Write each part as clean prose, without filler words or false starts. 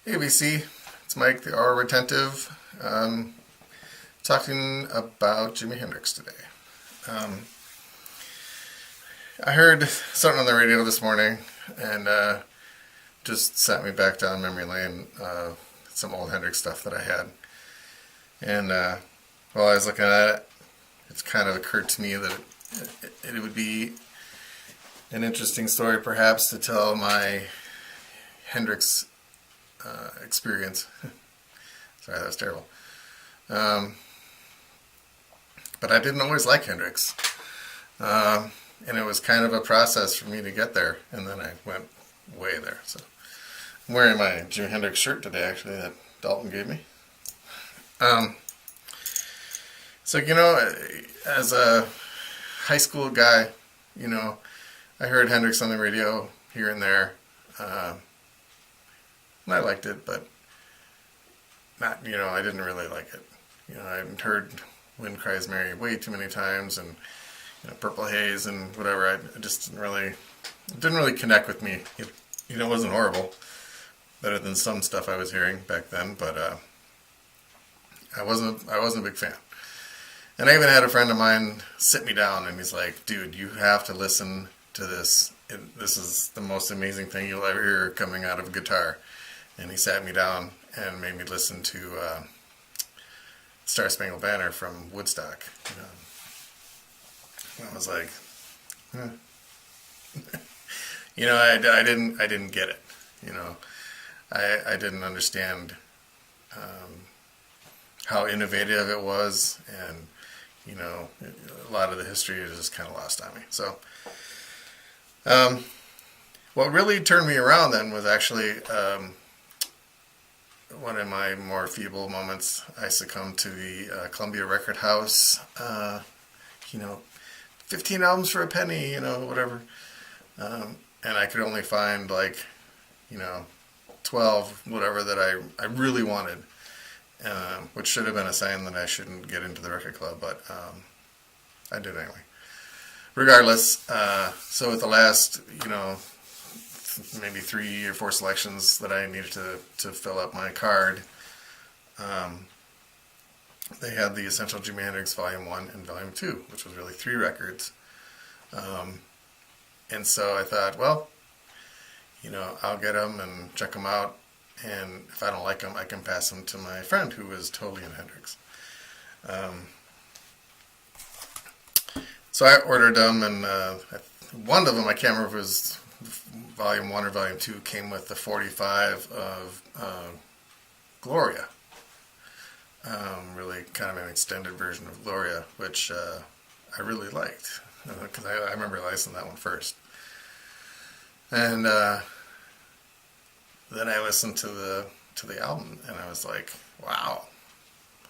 Hey VC, it's Mike, the Aural Retentive, talking about Jimi Hendrix today. I heard something on the radio this morning and just sent me back down memory lane, some old Hendrix stuff that I had. And while I was looking at it, it's kind of occurred to me that it would be an interesting story perhaps to tell my Hendrix experience. Sorry, that was terrible. But I didn't always like Hendrix. And it was kind of a process for me to get there. And then I went way there. So I'm wearing my Jimi Hendrix shirt today, actually, that Dalton gave me. So, as a high school guy, I heard Hendrix on the radio here and there. I liked it, but not, I didn't really like it. I hadn't heard Wind Cries Mary way too many times, and Purple Haze and whatever. I just didn't really connect with me. It wasn't horrible, better than some stuff I was hearing back then, but I wasn't a big fan. And I even had a friend of mine sit me down, and he's like, "Dude, you have to listen to this. This is the most amazing thing you'll ever hear coming out of a guitar." And he sat me down and made me listen to Star Spangled Banner from Woodstock. I was like, I didn't get it. I didn't understand how innovative it was, and a lot of the history is just kind of lost on me. So, what really turned me around then was actually one of my more feeble moments. I succumbed to the Columbia Record House, 15 albums for a penny, whatever. And I could only find 12, whatever, that I really wanted, which should have been a sign that I shouldn't get into the record club, but I did anyway. Regardless, so with the last, maybe 3 or 4 selections that I needed to fill up my card, they had the Essential Jimi Hendrix Volume 1 and Volume 2, which was really 3 records. And so I thought, well, I'll get them and check them out, and if I don't like them, I can pass them to my friend who was totally in Hendrix. So I ordered them, and one of them, I can't remember if it was Volume 1 or Volume 2, came with the 45 of Gloria. Really kind of an extended version of Gloria, which I really liked, because I remember listening to that one first. And then I listened to the album, and I was like, wow,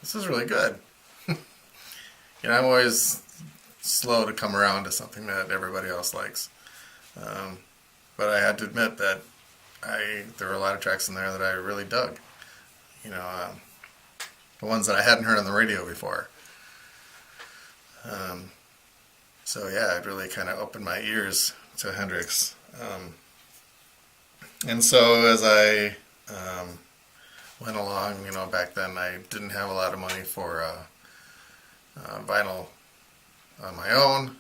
this is really good. I'm always slow to come around to something that everybody else likes. But I had to admit that there were a lot of tracks in there that I really dug. The ones that I hadn't heard on the radio before. So yeah, it really kind of opened my ears to Hendrix. And so as I went along, back then I didn't have a lot of money for vinyl on my own.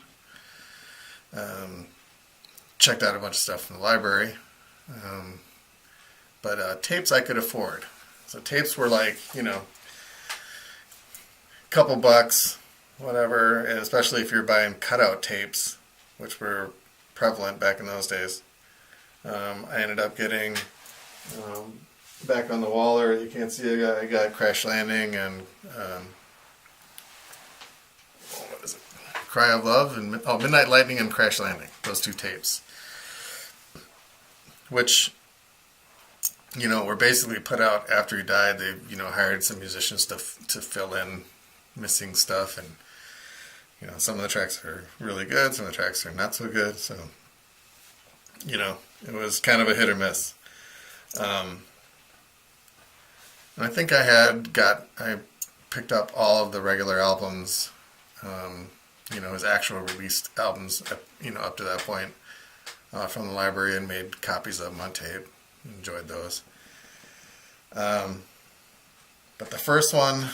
Checked out a bunch of stuff from the library. But tapes I could afford. So tapes were a couple bucks, whatever, and especially if you're buying cutout tapes, which were prevalent back in those days. I ended up getting, back on the wall there, you can't see, I got Crash Landing and what is it? Cry of Love and Midnight Lightning and Crash Landing, those 2 tapes, which were basically put out after he died. They hired some musicians to fill in missing stuff, and some of the tracks are really good, some of the tracks are not so good, so it was kind of a hit or miss. And I think I picked up all of the regular albums, his actual released albums, up to that point, from the library, and made copies of them on tape. Enjoyed those. But the first one,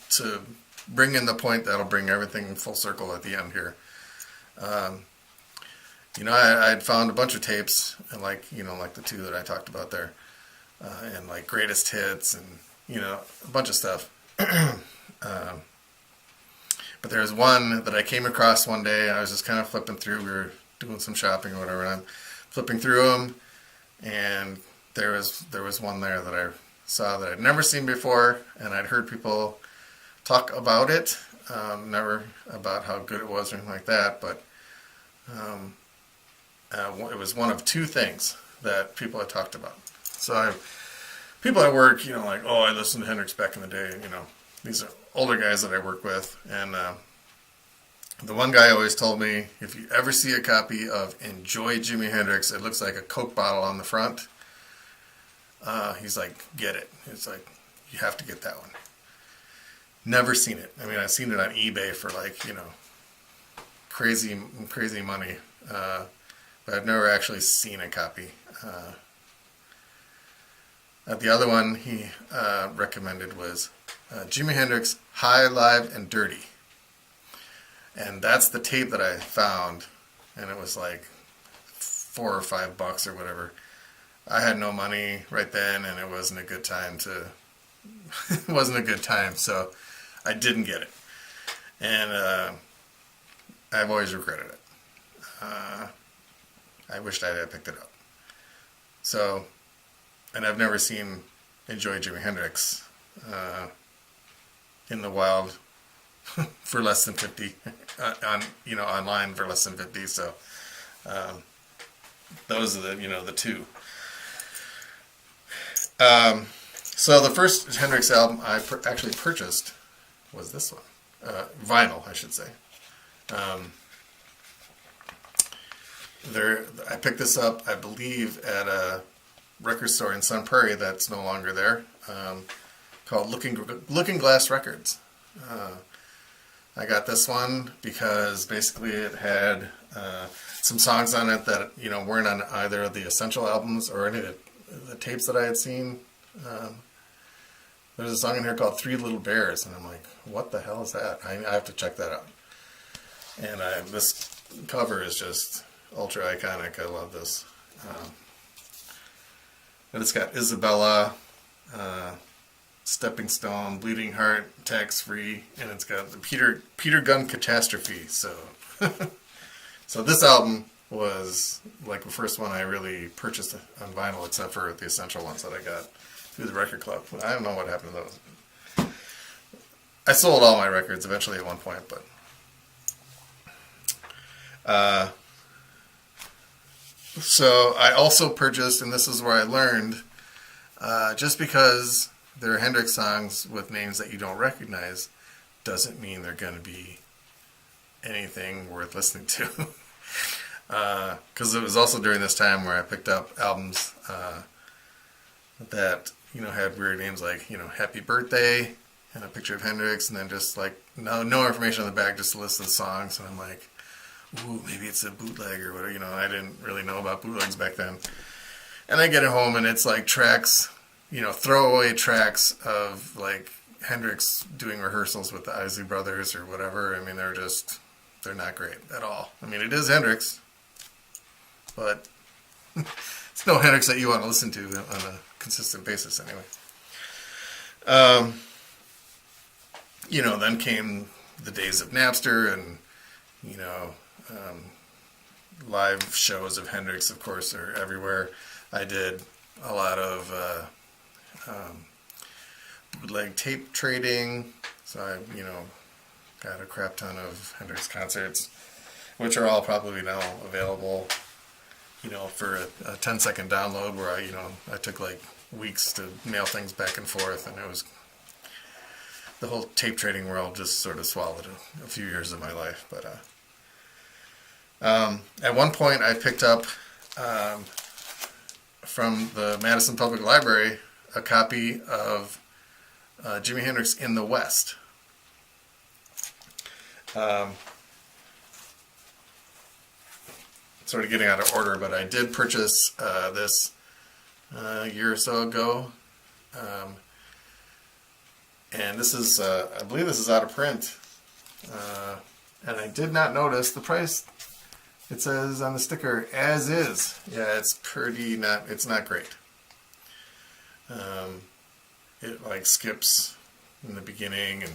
to bring in the point that'll bring everything full circle at the end here. I'd found a bunch of tapes, and like the two that I talked about there, and like greatest hits, and a bunch of stuff. But there's one that I came across one day. I was just kind of flipping through. We were doing some shopping or whatever, and I'm flipping through them, and there was one there that I saw that I'd never seen before, and I'd heard people talk about it, never about how good it was or anything like that, but it was one of two things that people had talked about. So people at work, like, oh, I listened to Hendrix back in the day, these are older guys that I work with, and the one guy always told me, if you ever see a copy of Enjoy Jimi Hendrix, it looks like a Coke bottle on the front. He's like, get it. It's like, you have to get that one. Never seen it. I mean, I've seen it on eBay for like, crazy money. But I've never actually seen a copy. The other one he recommended was Jimi Hendrix High, Live, and Dirty. And that's the tape that I found, and it was like $4 or $5 or whatever. I had no money right then, and it wasn't a good time so I didn't get it. And I've always regretted it. I wished I had picked it up. So, and I've never seen Enjoy Jimi Hendrix in the wild for less than 50 online for less than 50. So those are the two. So the first Hendrix album I actually purchased was this one, vinyl, I should say. I picked this up, I believe, at a record store in Sun Prairie that's no longer there, called Looking Glass Records. I got this one because basically it had some songs on it that weren't on either of the Essential albums or any of the tapes that I had seen. There's a song in here called Three Little Bears, and I'm like, what the hell is that? I have to check that out. And this cover is just ultra iconic. I love this. And it's got Isabella, Stepping Stone, Bleeding Heart, Tax Free, and it's got the Peter Gunn Catastrophe. So, so this album was like the first one I really purchased on vinyl, except for the Essential ones that I got through the record club. I don't know what happened to those. I sold all my records eventually at one point, but so I also purchased, and this is where I learned, just because they're Hendrix songs with names that you don't recognize doesn't mean they're going to be anything worth listening to. Because it was also during this time where I picked up albums that had weird names like Happy Birthday and a picture of Hendrix, and then just like no information on the back, just a list of the songs, and I'm like, ooh, maybe it's a bootleg or whatever. I didn't really know about bootlegs back then. And I get it home, and it's like tracks, throwaway tracks of like Hendrix doing rehearsals with the Isley Brothers or whatever. I mean, they're not great at all. I mean, it is Hendrix, but it's no Hendrix that you want to listen to on a consistent basis anyway. Then came the days of Napster and, live shows of Hendrix, of course, are everywhere. I did a lot of bootleg tape trading, so I, got a crap ton of Hendrix concerts, which are all probably now available, for a 10-second download where I took like weeks to mail things back and forth, and it was, the whole tape trading world just sort of swallowed a few years of my life. But at one point I picked up from the Madison Public Library a copy of Jimi Hendrix in the West. Sort of getting out of order, but I did purchase this a year or so ago. And this is, I believe this is out of print. And I did not notice the price. It says on the sticker, as is. Yeah, it's it's not great. It like skips in the beginning,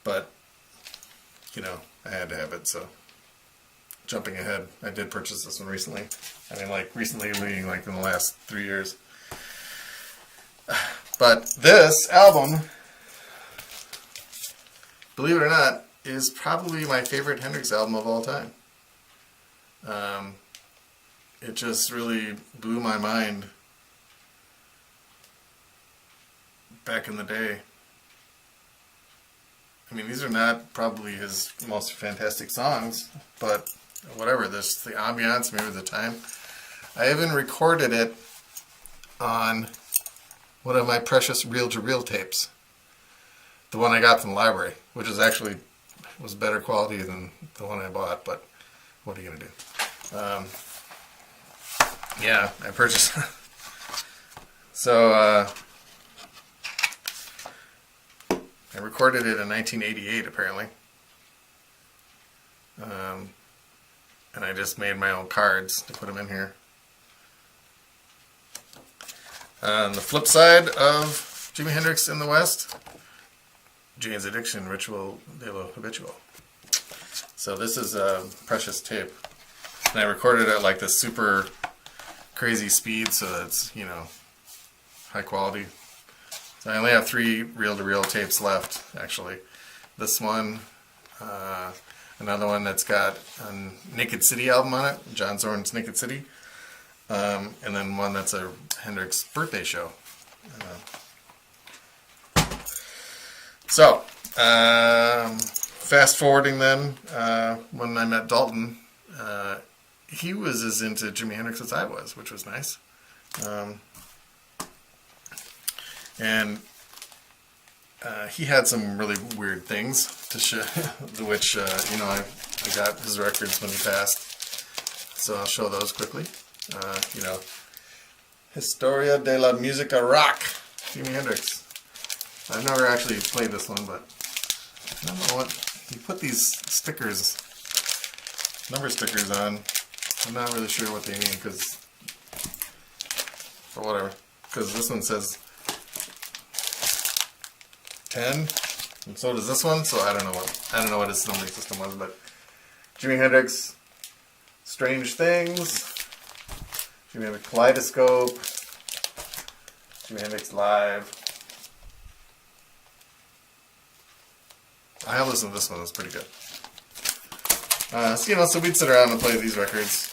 but you know, I had to have it, so jumping ahead, I did purchase this one recently. I mean, like recently meaning like in the last 3 years. But this album, believe it or not, is probably my favorite Hendrix album of all time. It just really blew my mind back in the day. I mean, these are not probably his most fantastic songs, but whatever, this the ambiance, maybe the time. I even recorded it on one of my precious reel-to-reel tapes. The one I got from the library, which is actually was better quality than the one I bought, but what are you going to do? Yeah, I purchased so I recorded it in 1988 apparently, and I just made my own cards to put them in here. On the flip side of Jimi Hendrix in the West, Jane's Addiction, Ritual de lo Habitual. So this is a precious tape. And I recorded it at like this super crazy speed, so that's, you know, high quality. So I only have 3 reel-to-reel tapes left, actually. This one, another one that's got a Naked City album on it, John Zorn's Naked City, and then one that's a Hendrix birthday show. So, fast forwarding then, when I met Dalton, he was as into Jimi Hendrix as I was, which was nice. And he had some really weird things to show, which, you know, I got his records when he passed, so I'll show those quickly. You know, Historia de la Musica Rock, Jimi Hendrix. I've never actually played this one, but I don't know what, he put these stickers, number stickers on. I'm not really sure what they mean, but whatever, because this one says 10, and so does this one, so I don't know what his numbering system was, but Jimi Hendrix, Strange Things, Jimi Hendrix Kaleidoscope, Jimi Hendrix Live. I have listened to this one, it's pretty good. So, you know, so we'd sit around and play these records.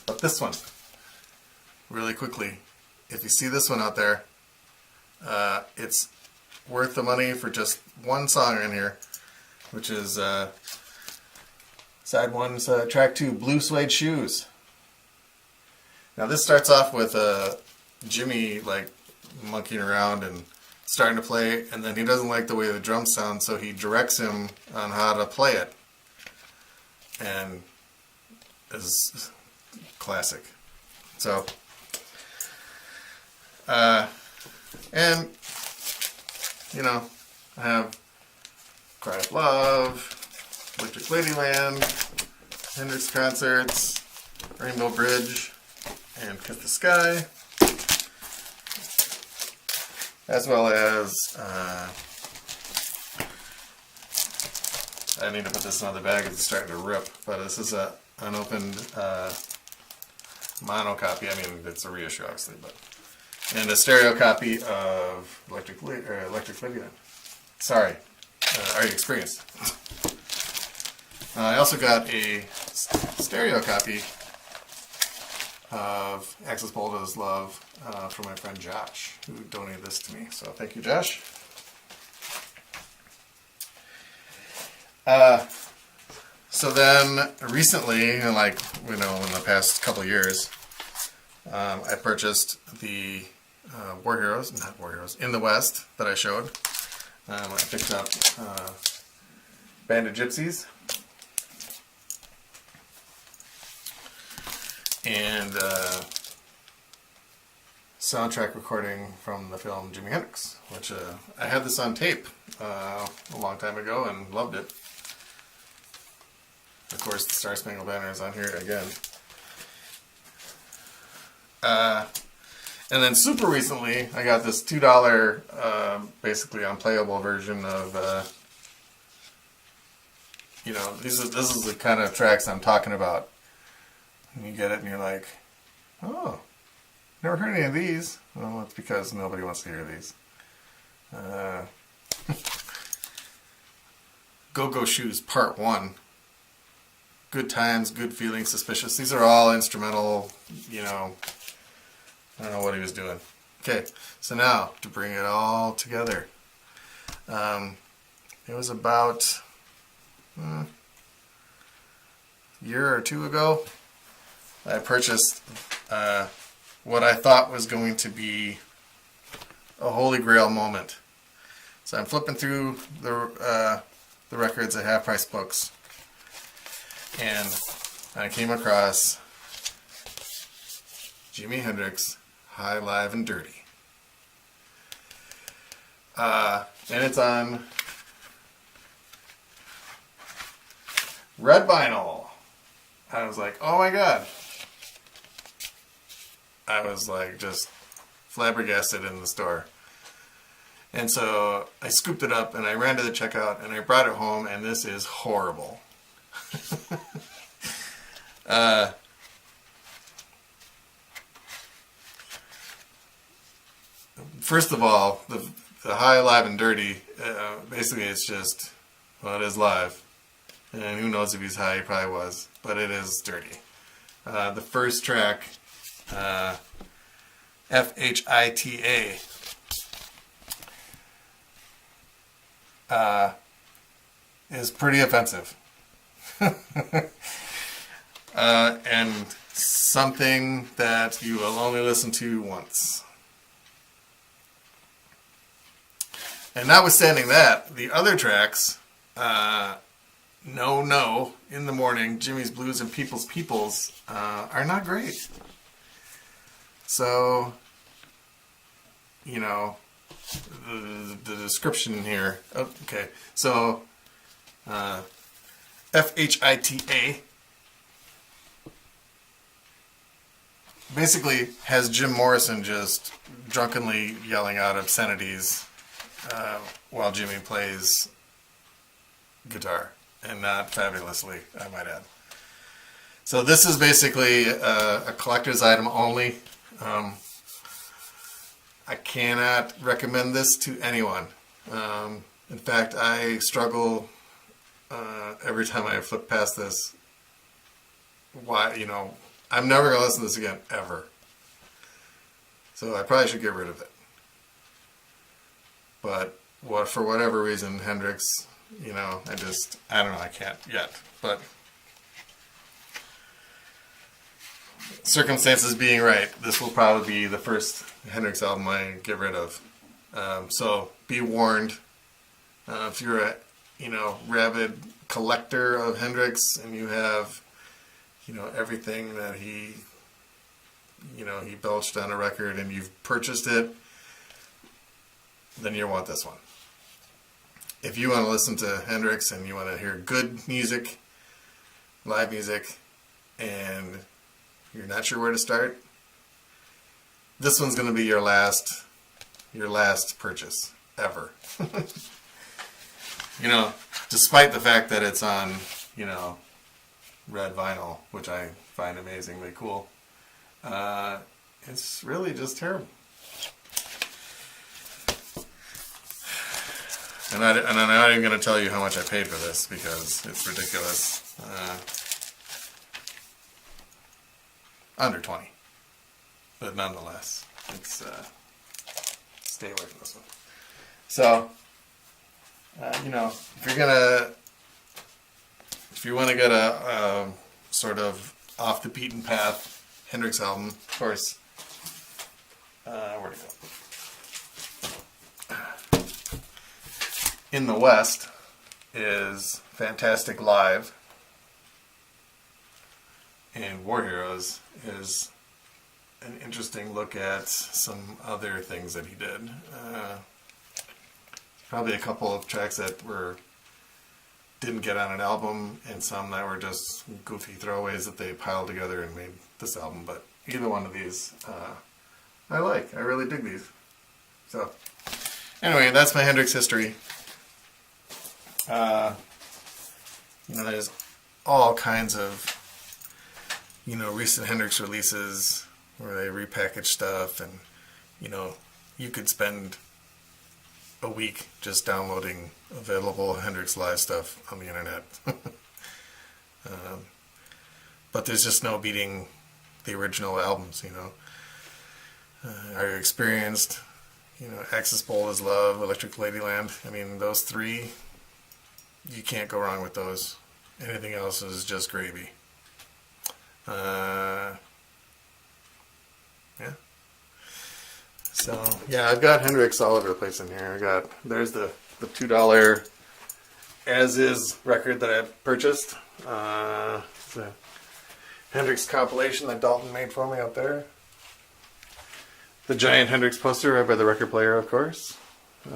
But this one, really quickly, if you see this one out there, it's worth the money for just one song in here, which is side 1's track 2, Blue Suede Shoes. Now this starts off with Jimmy like monkeying around and starting to play, and then he doesn't like the way the drums sound, so he directs him on how to play it, and is classic. So, and you know, I have Cry of Love, Electric Ladyland, Hendrix Concerts, Rainbow Bridge, and Kiss the Sky. As well as, I need to put this in another bag, it's starting to rip, but this is an unopened mono copy. I mean, it's a reissue, obviously, but, and a stereo copy of Electric Ladyland. Sorry, Are You Experienced? I also got a stereo copy of Axis Bolda's Love from my friend Josh, who donated this to me. So thank you, Josh. So then recently, like, you know, in the past couple years, I purchased the War Heroes, not War Heroes, In the West that I showed. I picked up Band of Gypsies. and soundtrack recording from the film Jimi Hendrix, which I had this on tape a long time ago and loved it. Of course, the Star Spangled Banner is on here again. And then super recently, I got this $2 basically unplayable version of, this is the kind of tracks I'm talking about. And you get it and you're like, oh, never heard any of these. Well, it's because nobody wants to hear these. Go-Go Shoes Part 1. Good Times, Good Feelings, Suspicious. These are all instrumental, I don't know what he was doing. Okay, so now, to bring it all together. It was about a year or two ago, I purchased what I thought was going to be a holy grail moment. So I'm flipping through the records at Half Price Books, and I came across Jimi Hendrix, High, Live, and Dirty. And it's on red vinyl. I was like, oh my god. I was like just flabbergasted in the store. And so I scooped it up and I ran to the checkout and I brought it home, and this is horrible. First of all, the High, Live, and Dirty, basically it's just, well, it is live. And who knows if he's high, he probably was. But it is dirty. The first track, FHITA, is pretty offensive. And something that you will only listen to once. And notwithstanding that, the other tracks, No, In the Morning, Jimmy's Blues, and People's, are not great. So, the description here. Oh, okay, so FHITA basically has Jim Morrison just drunkenly yelling out obscenities while Jimmy plays guitar, and not fabulously, I might add. So this is basically a collector's item only. I cannot recommend this to anyone. In fact, I struggle every time I flip past this. Why, I'm never going to listen to this again, ever. So I probably should get rid of it. But for whatever reason, Hendrix, I don't know, I can't yet. But circumstances being right, this will probably be the first Hendrix album I get rid of. So be warned. If you're a, rabid collector of Hendrix and you have, everything that he belched on a record and you've purchased it, then you'll want this one. If you want to listen to Hendrix and you want to hear good music, live music, and you're not sure where to start, this one's going to be your last purchase ever. Despite the fact that it's on, red vinyl, which I find amazingly cool, it's really just terrible. And I'm not even going to tell you how much I paid for this because it's ridiculous. Under 20. But nonetheless, it's stay away from this one. So, if you want to get a sort of off the beaten path Hendrix album, of course, where'd it go? In the West is Fantastic Live. and War Heroes is an interesting look at some other things that he did. Probably a couple of tracks that didn't get on an album, and some that were just goofy throwaways that they piled together and made this album. But either one of these, I like. I really dig these. So, anyway, that's my Hendrix history. There's all kinds of, recent Hendrix releases where they repackage stuff, and, you could spend a week just downloading available Hendrix Live stuff on the internet. But there's just no beating the original albums, Are You Experienced? Axis Bold as Love, Electric Ladyland. I mean, those three, you can't go wrong with those. Anything else is just gravy. Yeah. So, yeah, I've got Hendrix all over the place in here. There's the $2 as-is record that I purchased. It's a Hendrix compilation that Dalton made for me up there. The giant Hendrix poster right by the record player, of course. It's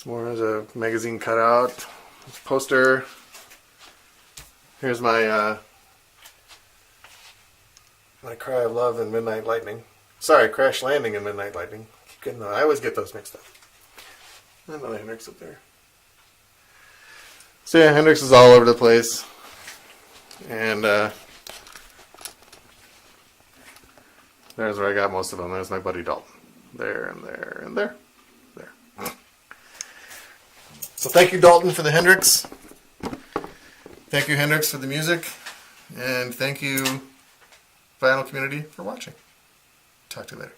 more as a magazine cutout. Poster. Here's my my Cry of Love and Midnight Lightning. Sorry, Crash Landing and Midnight Lightning. I always get those mixed up. Another Hendrix up there. So yeah, Hendrix is all over the place. And there's where I got most of them. There's my buddy Dalton. There and there and there. There. So thank you, Dalton, for the Hendrix. Thank you, Hendrix, for the music. And thank you, Vinyl community, for watching. Talk to you later.